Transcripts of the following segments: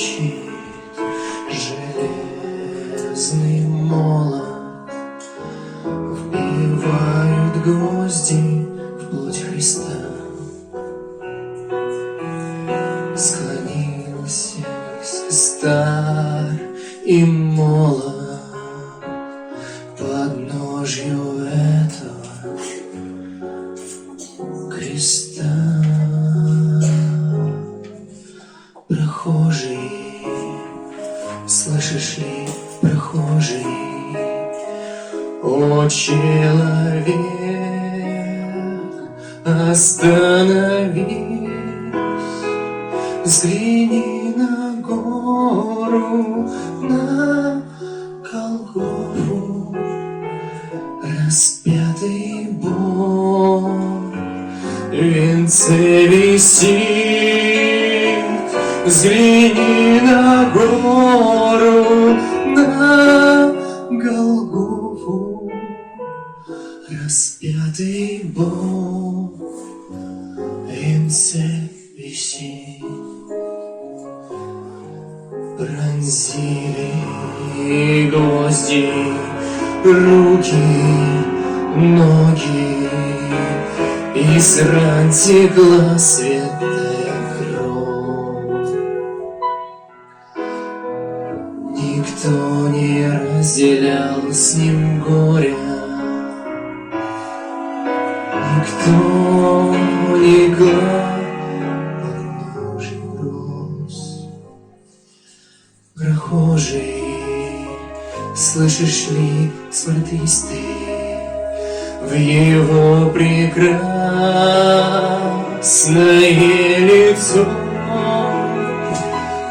звучит железный молот, вбивают гвозди в плоть Христа. Склонился стар и молод под ножью этого креста. Прохожий, слышишь ли, прохожий, о человек, остановись, взгляни на гору, на Голгофу, распятый Бог в венце висит. Взгляни на гору, на Голгофу, распятый Бог в венце висит. Пронзили гвозди руки, ноги, из ран текла светлая кровь. Никто не разделял с ним горя, никто не клал под ножи роз. Прохожий, слышишь ли, смотрись ты в его прекрасное лицо,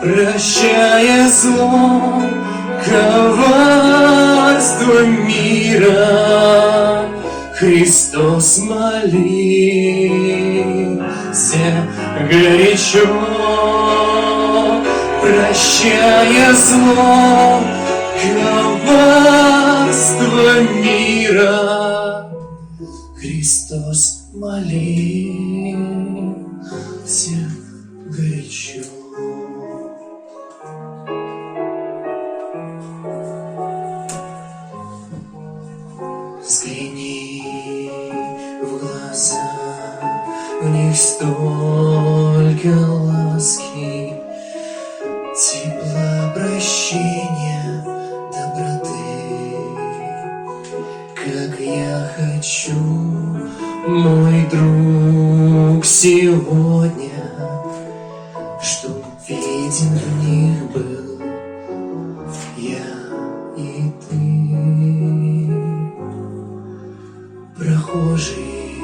прощая зло, коварство мира, Христос молился горячо, прощая зло, коварство мира, Христос молился горячо. Взгляни в глаза, в них столько ласки, тепла, прощения, доброты. Как я хочу, мой друг, сегодня, чтоб виден в них был я и ты. Прохожий,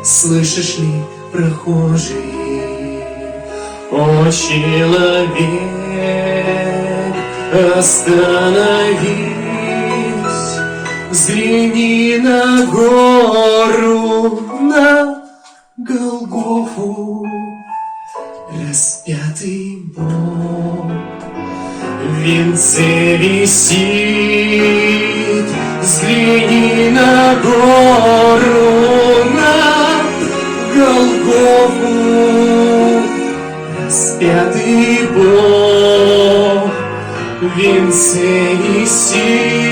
слышишь ли, прохожий, о человек, остановись, взгляни на гору, на Голгофу, распятый Бог в венце висит. Взгляни на гору, на Голгофу, распятый Бог в венце висит.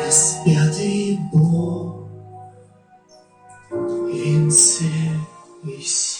Распятый Бог в венце висит.